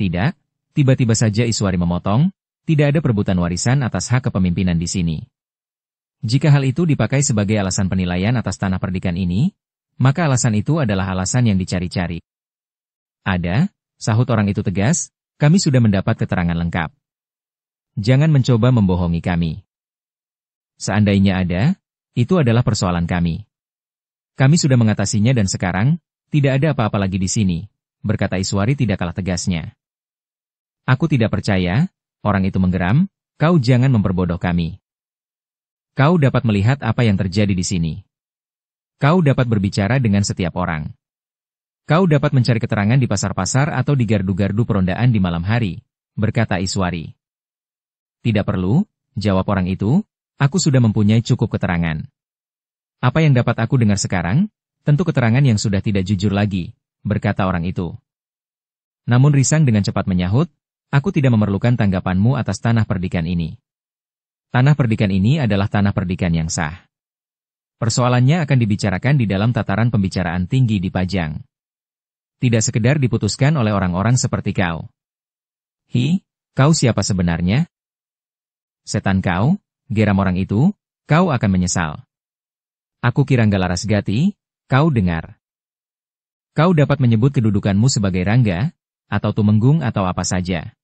A: Tidak, tiba-tiba saja Iswari memotong, tidak ada perebutan warisan atas hak kepemimpinan di sini. Jika hal itu dipakai sebagai alasan penilaian atas tanah perdikan ini, maka alasan itu adalah alasan yang dicari-cari. Ada, sahut orang itu tegas, kami sudah mendapat keterangan lengkap. Jangan mencoba membohongi kami. Seandainya ada, itu adalah persoalan kami. Kami sudah mengatasinya dan sekarang, tidak ada apa-apa lagi di sini, berkata Iswari tidak kalah tegasnya. Aku tidak percaya, orang itu menggeram, kau jangan memperbodoh kami. Kau dapat melihat apa yang terjadi di sini. Kau dapat berbicara dengan setiap orang. Kau dapat mencari keterangan di pasar-pasar atau di gardu-gardu perondaan di malam hari, berkata Iswari. Tidak perlu, jawab orang itu, aku sudah mempunyai cukup keterangan. Apa yang dapat aku dengar sekarang? Tentu keterangan yang sudah tidak jujur lagi, berkata orang itu. Namun Risang dengan cepat menyahut, aku tidak memerlukan tanggapanmu atas tanah perdikan ini. Tanah perdikan ini adalah tanah perdikan yang sah. Persoalannya akan dibicarakan di dalam tataran pembicaraan tinggi di Pajang. Tidak sekedar diputuskan oleh orang-orang seperti kau. Kau siapa sebenarnya? Setan kau, geram orang itu, kau akan menyesal. Aku Kirangga Larasgati, kau dengar. Kau dapat menyebut kedudukanmu sebagai Rangga, atau Tumenggung atau apa saja.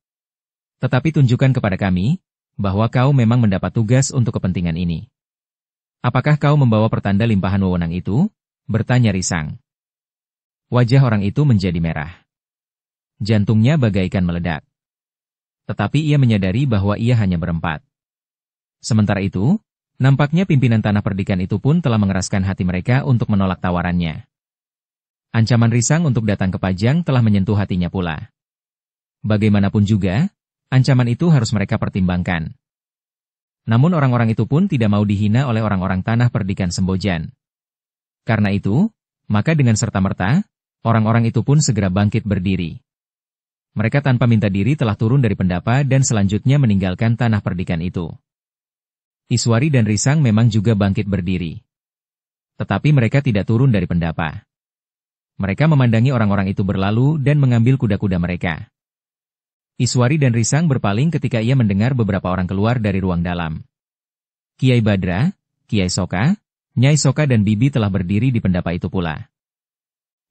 A: Tetapi tunjukkan kepada kami, bahwa kau memang mendapat tugas untuk kepentingan ini. Apakah kau membawa pertanda limpahan wewenang itu? Bertanya Risang. Wajah orang itu menjadi merah. Jantungnya bagaikan meledak. Tetapi ia menyadari bahwa ia hanya berempat. Sementara itu, nampaknya pimpinan tanah perdikan itu pun telah mengeraskan hati mereka untuk menolak tawarannya. Ancaman Risang untuk datang ke Pajang telah menyentuh hatinya pula. Bagaimanapun juga, ancaman itu harus mereka pertimbangkan. Namun orang-orang itu pun tidak mau dihina oleh orang-orang tanah perdikan Sembojan. Karena itu, maka dengan serta-merta, orang-orang itu pun segera bangkit berdiri. Mereka tanpa minta diri telah turun dari pendapa dan selanjutnya meninggalkan tanah perdikan itu. Iswari dan Risang memang juga bangkit berdiri. Tetapi mereka tidak turun dari pendapa. Mereka memandangi orang-orang itu berlalu dan mengambil kuda-kuda mereka. Iswari dan Risang berpaling ketika ia mendengar beberapa orang keluar dari ruang dalam. Kiai Badra, Kiai Soka, Nyai Soka dan Bibi telah berdiri di pendapa itu pula.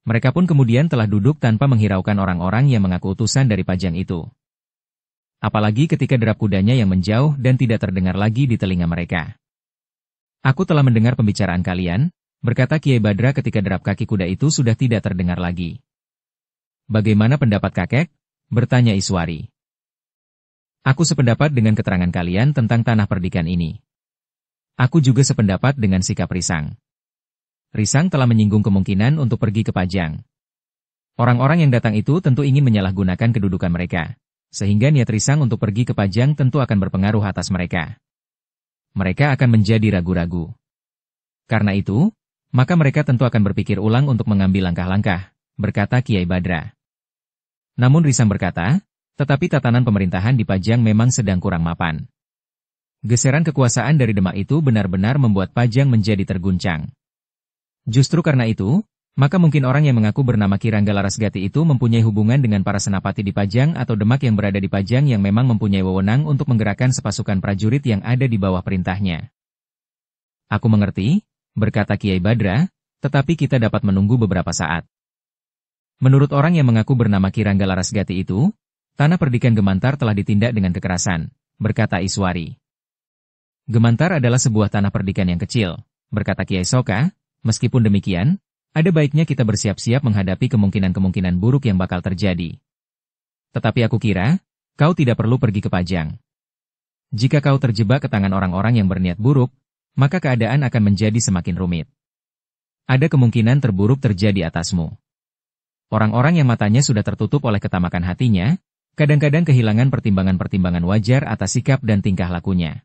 A: Mereka pun kemudian telah duduk tanpa menghiraukan orang-orang yang mengaku utusan dari Pajang itu. Apalagi ketika derap kudanya yang menjauh dan tidak terdengar lagi di telinga mereka. Aku telah mendengar pembicaraan kalian, berkata Kiai Badra ketika derap kaki kuda itu sudah tidak terdengar lagi. Bagaimana pendapat kakek? Bertanya Iswari. Aku sependapat dengan keterangan kalian tentang tanah perdikan ini. Aku juga sependapat dengan sikap Risang. Risang telah menyinggung kemungkinan untuk pergi ke Pajang. Orang-orang yang datang itu tentu ingin menyalahgunakan kedudukan mereka, sehingga niat Risang untuk pergi ke Pajang tentu akan berpengaruh atas mereka. Mereka akan menjadi ragu-ragu. Karena itu, maka mereka tentu akan berpikir ulang untuk mengambil langkah-langkah, berkata Kiai Badra. Namun Risang berkata, tetapi tatanan pemerintahan di Pajang memang sedang kurang mapan. Geseran kekuasaan dari Demak itu benar-benar membuat Pajang menjadi terguncang. Justru karena itu, maka mungkin orang yang mengaku bernama Kirangga Larasgati itu mempunyai hubungan dengan para senapati di Pajang atau Demak yang berada di Pajang yang memang mempunyai wewenang untuk menggerakkan sepasukan prajurit yang ada di bawah perintahnya. Aku mengerti, berkata Kiai Badra, tetapi kita dapat menunggu beberapa saat. Menurut orang yang mengaku bernama Kirangga Larasgati itu, tanah perdikan Gemantar telah ditindak dengan kekerasan, berkata Iswari. Gemantar adalah sebuah tanah perdikan yang kecil, berkata Kiai Soka, meskipun demikian, ada baiknya kita bersiap-siap menghadapi kemungkinan-kemungkinan buruk yang bakal terjadi. Tetapi aku kira, kau tidak perlu pergi ke Pajang. Jika kau terjebak ke tangan orang-orang yang berniat buruk, maka keadaan akan menjadi semakin rumit. Ada kemungkinan terburuk terjadi atasmu. Orang-orang yang matanya sudah tertutup oleh ketamakan hatinya, kadang-kadang kehilangan pertimbangan-pertimbangan wajar atas sikap dan tingkah lakunya.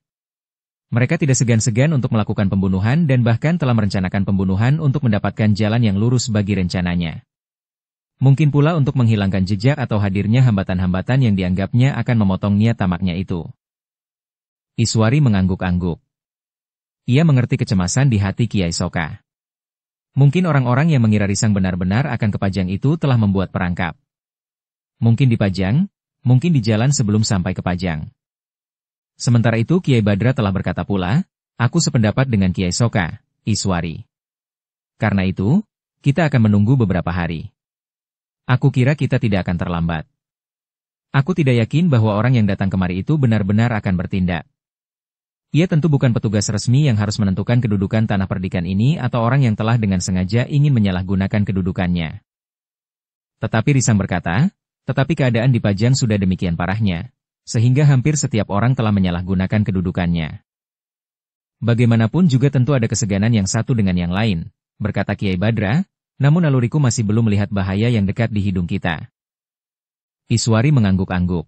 A: Mereka tidak segan-segan untuk melakukan pembunuhan dan bahkan telah merencanakan pembunuhan untuk mendapatkan jalan yang lurus bagi rencananya. Mungkin pula untuk menghilangkan jejak atau hadirnya hambatan-hambatan yang dianggapnya akan memotong niat tamaknya itu. Iswari mengangguk-angguk. Ia mengerti kecemasan di hati Kiai Soka. Mungkin orang-orang yang mengira Risang benar-benar akan ke Pajang itu telah membuat perangkap. Mungkin di Pajang, mungkin di jalan sebelum sampai ke Pajang. Sementara itu Kiai Badra telah berkata pula, aku sependapat dengan Kiai Soka, Iswari. Karena itu, kita akan menunggu beberapa hari. Aku kira kita tidak akan terlambat. Aku tidak yakin bahwa orang yang datang kemari itu benar-benar akan bertindak. Ia tentu bukan petugas resmi yang harus menentukan kedudukan tanah perdikan ini atau orang yang telah dengan sengaja ingin menyalahgunakan kedudukannya. Tetapi Risang berkata, tetapi keadaan di Pajang sudah demikian parahnya, sehingga hampir setiap orang telah menyalahgunakan kedudukannya. Bagaimanapun juga tentu ada keseganan yang satu dengan yang lain, berkata Kiai Badra, namun naluriku masih belum melihat bahaya yang dekat di hidung kita. Iswari mengangguk-angguk.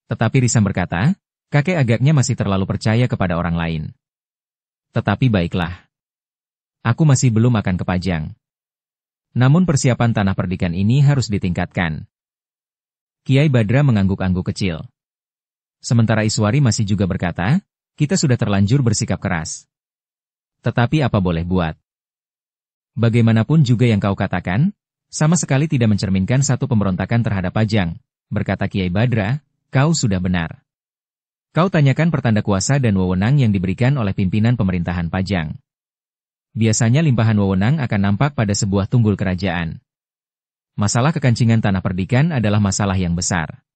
A: Tetapi Risang berkata, kakek agaknya masih terlalu percaya kepada orang lain. Tetapi baiklah. Aku masih belum akan ke Pajang. Namun persiapan tanah perdikan ini harus ditingkatkan. Kiai Badra mengangguk-angguk kecil. Sementara Iswari masih juga berkata, kita sudah terlanjur bersikap keras. Tetapi apa boleh buat? Bagaimanapun juga yang kau katakan, sama sekali tidak mencerminkan satu pemberontakan terhadap Pajang, berkata Kiai Badra, kau sudah benar. Kau tanyakan pertanda kuasa dan wewenang yang diberikan oleh pimpinan pemerintahan Pajang. Biasanya limpahan wewenang akan nampak pada sebuah tunggul kerajaan. Masalah kekancingan tanah perdikan adalah masalah yang besar.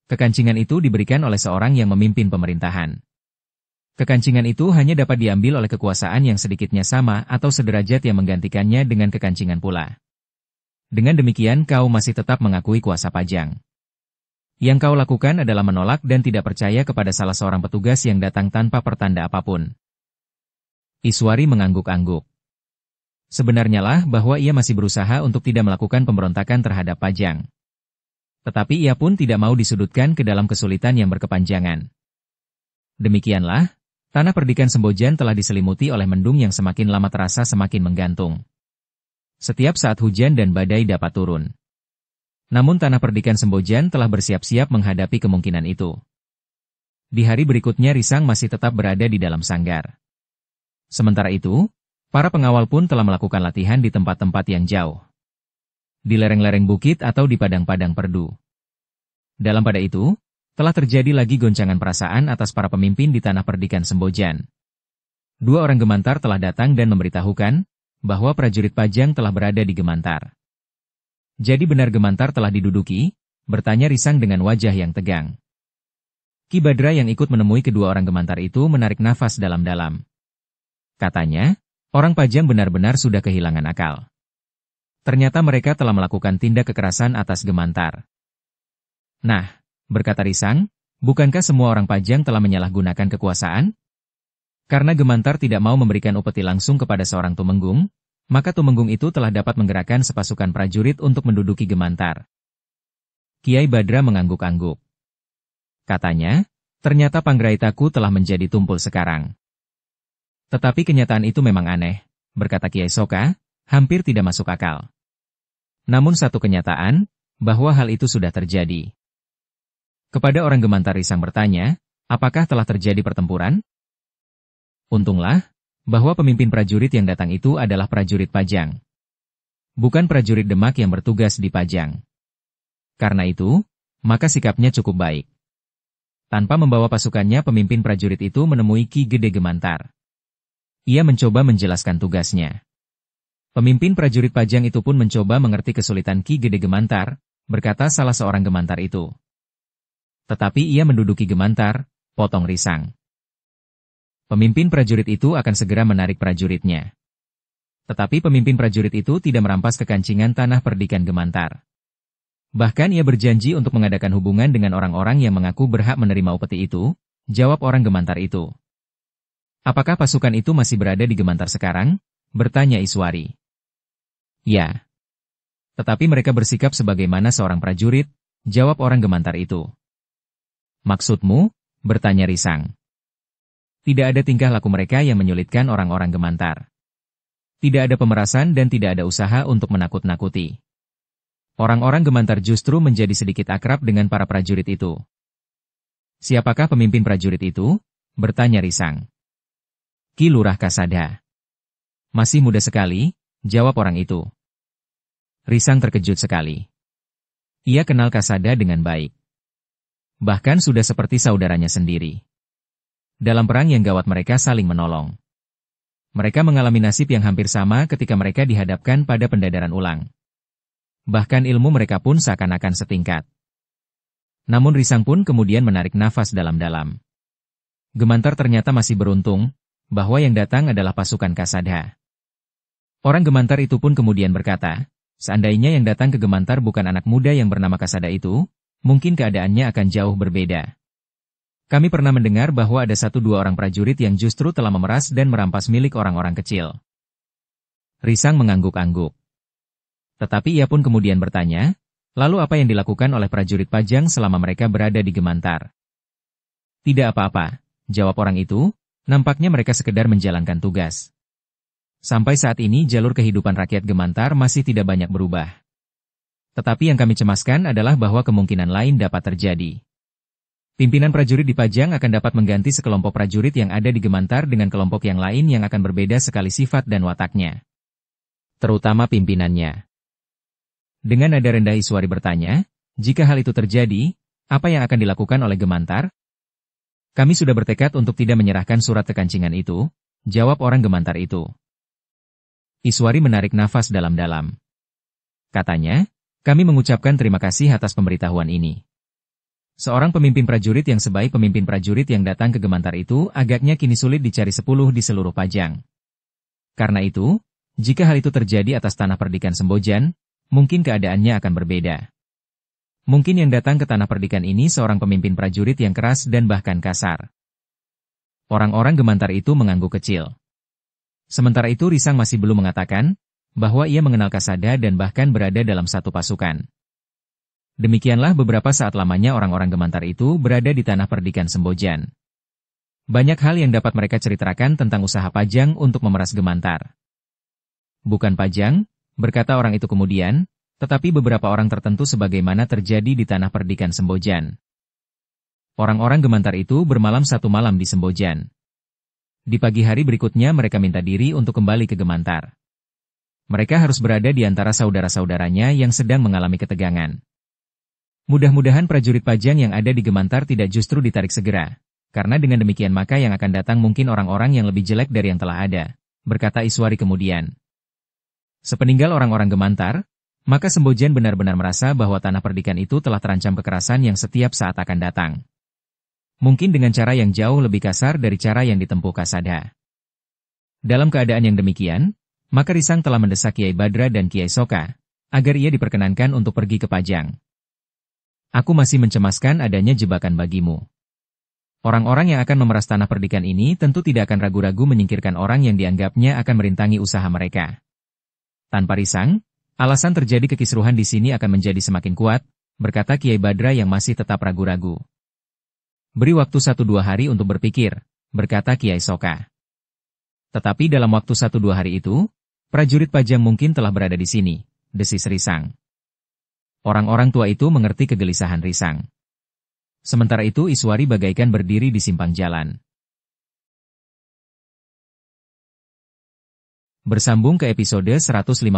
A: Kekancingan itu diberikan oleh seorang yang memimpin pemerintahan. Kekancingan itu hanya dapat diambil oleh kekuasaan yang sedikitnya sama atau sederajat yang menggantikannya dengan kekancingan pula. Dengan demikian kau masih tetap mengakui kuasa Pajang. Yang kau lakukan adalah menolak dan tidak percaya kepada salah seorang petugas yang datang tanpa pertanda apapun. Iswari mengangguk-angguk. Sebenarnya lah bahwa ia masih berusaha untuk tidak melakukan pemberontakan terhadap Pajang. Tetapi ia pun tidak mau disudutkan ke dalam kesulitan yang berkepanjangan. Demikianlah, tanah perdikan Sembojan telah diselimuti oleh mendung yang semakin lama terasa semakin menggantung. Setiap saat hujan dan badai dapat turun. Namun tanah perdikan Sembojan telah bersiap-siap menghadapi kemungkinan itu. Di hari berikutnya Risang masih tetap berada di dalam sanggar. Sementara itu, para pengawal pun telah melakukan latihan di tempat-tempat yang jauh. Di lereng-lereng bukit atau di padang-padang perdu. Dalam pada itu, telah terjadi lagi goncangan perasaan atas para pemimpin di tanah perdikan Sembojan. Dua orang Gemantar telah datang dan memberitahukan bahwa prajurit Pajang telah berada di Gemantar. Jadi benar Gemantar telah diduduki? Bertanya Risang dengan wajah yang tegang. Ki Badra yang ikut menemui kedua orang Gemantar itu menarik nafas dalam-dalam. Katanya, orang Pajang benar-benar sudah kehilangan akal. Ternyata mereka telah melakukan tindak kekerasan atas Gemantar. Nah, berkata Risang, bukankah semua orang Pajang telah menyalahgunakan kekuasaan? Karena Gemantar tidak mau memberikan upeti langsung kepada seorang tumenggung, maka tumenggung itu telah dapat menggerakkan sepasukan prajurit untuk menduduki Gemantar. Kiai Badra mengangguk-angguk. Katanya, ternyata Panggraitaku telah menjadi tumpul sekarang. Tetapi kenyataan itu memang aneh, berkata Kiai Soka, hampir tidak masuk akal. Namun satu kenyataan, bahwa hal itu sudah terjadi. Kepada orang Gemantar Risang bertanya, apakah telah terjadi pertempuran? Untunglah, bahwa pemimpin prajurit yang datang itu adalah prajurit Pajang. Bukan prajurit Demak yang bertugas di Pajang. Karena itu, maka sikapnya cukup baik. Tanpa membawa pasukannya pemimpin prajurit itu menemui Ki Gede Gemantar. Ia mencoba menjelaskan tugasnya. Pemimpin prajurit Pajang itu pun mencoba mengerti kesulitan Ki Gede Gemantar, berkata salah seorang Gemantar itu. Tetapi ia menduduki Gemantar, potong Risang. Pemimpin prajurit itu akan segera menarik prajuritnya. Tetapi pemimpin prajurit itu tidak merampas kekancingan tanah perdikan Gemantar. Bahkan ia berjanji untuk mengadakan hubungan dengan orang-orang yang mengaku berhak menerima upeti itu, jawab orang Gemantar itu. Apakah pasukan itu masih berada di Gemantar sekarang? Bertanya Iswari. Ya. Tetapi mereka bersikap sebagaimana seorang prajurit, jawab orang Gemantar itu. Maksudmu? Bertanya Risang. Tidak ada tingkah laku mereka yang menyulitkan orang-orang Gemantar. Tidak ada pemerasan dan tidak ada usaha untuk menakut-nakuti. Orang-orang Gemantar justru menjadi sedikit akrab dengan para prajurit itu. Siapakah pemimpin prajurit itu? Bertanya Risang. Ki Lurah Kasada. Masih muda sekali, jawab orang itu. Risang terkejut sekali. Ia kenal Kasada dengan baik. Bahkan sudah seperti saudaranya sendiri. Dalam perang yang gawat mereka saling menolong. Mereka mengalami nasib yang hampir sama ketika mereka dihadapkan pada pendadaran ulang. Bahkan ilmu mereka pun seakan-akan setingkat. Namun Risang pun kemudian menarik nafas dalam-dalam. Gemantar ternyata masih beruntung, bahwa yang datang adalah pasukan Kasada. Orang Gemantar itu pun kemudian berkata, seandainya yang datang ke Gemantar bukan anak muda yang bernama Kasada itu, mungkin keadaannya akan jauh berbeda. Kami pernah mendengar bahwa ada 1-2 orang prajurit yang justru telah memeras dan merampas milik orang-orang kecil. Risang mengangguk-angguk. Tetapi ia pun kemudian bertanya, lalu apa yang dilakukan oleh prajurit Pajang selama mereka berada di Gemantar? Tidak apa-apa, jawab orang itu, nampaknya mereka sekedar menjalankan tugas. Sampai saat ini jalur kehidupan rakyat Gemantar masih tidak banyak berubah. Tetapi yang kami cemaskan adalah bahwa kemungkinan lain dapat terjadi. Pimpinan prajurit di Pajang akan dapat mengganti sekelompok prajurit yang ada di Gemantar dengan kelompok yang lain yang akan berbeda sekali sifat dan wataknya. Terutama pimpinannya. Dengan nada rendah Iswari bertanya, jika hal itu terjadi, apa yang akan dilakukan oleh Gemantar? Kami sudah bertekad untuk tidak menyerahkan surat kekancingan itu, jawab orang Gemantar itu. Iswari menarik nafas dalam-dalam. Katanya, kami mengucapkan terima kasih atas pemberitahuan ini. Seorang pemimpin prajurit yang sebaik pemimpin prajurit yang datang ke Gemantar itu agaknya kini sulit dicari 10 di seluruh Pajang. Karena itu, jika hal itu terjadi atas tanah perdikan Sembojan, mungkin keadaannya akan berbeda. Mungkin yang datang ke tanah perdikan ini seorang pemimpin prajurit yang keras dan bahkan kasar. Orang-orang Gemantar itu mengangguk kecil. Sementara itu Risang masih belum mengatakan bahwa ia mengenal Kasada dan bahkan berada dalam satu pasukan. Demikianlah beberapa saat lamanya orang-orang Gemantar itu berada di tanah perdikan Sembojan. Banyak hal yang dapat mereka ceritakan tentang usaha Pajang untuk memeras Gemantar. Bukan Pajang, berkata orang itu kemudian, tetapi beberapa orang tertentu sebagaimana terjadi di tanah perdikan Sembojan. Orang-orang Gemantar itu bermalam 1 malam di Sembojan. Di pagi hari berikutnya mereka minta diri untuk kembali ke Gemantar. Mereka harus berada di antara saudara-saudaranya yang sedang mengalami ketegangan. Mudah-mudahan prajurit Pajang yang ada di Gemantar tidak justru ditarik segera, karena dengan demikian maka yang akan datang mungkin orang-orang yang lebih jelek dari yang telah ada, berkata Iswari kemudian. Sepeninggal orang-orang Gemantar, maka Sembojan benar-benar merasa bahwa tanah perdikan itu telah terancam kekerasan yang setiap saat akan datang. Mungkin dengan cara yang jauh lebih kasar dari cara yang ditempuh Kasada. Dalam keadaan yang demikian, maka Risang telah mendesak Kiai Badra dan Kiai Soka, agar ia diperkenankan untuk pergi ke Pajang. Aku masih mencemaskan adanya jebakan bagimu. Orang-orang yang akan memeras tanah perdikan ini tentu tidak akan ragu-ragu menyingkirkan orang yang dianggapnya akan merintangi usaha mereka. Tanpa Risang, alasan terjadi kekisruhan di sini akan menjadi semakin kuat, berkata Kiai Badra yang masih tetap ragu-ragu. Beri waktu 1-2 hari untuk berpikir, berkata Kiai Soka. Tetapi dalam waktu 1-2 hari itu, prajurit Pajang mungkin telah berada di sini, desis Risang. Orang-orang tua itu mengerti kegelisahan Risang. Sementara itu Iswari bagaikan berdiri di simpang jalan. Bersambung ke episode 159.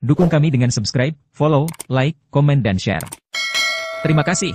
A: Dukung kami dengan subscribe, follow, like, komen dan share. Terima kasih.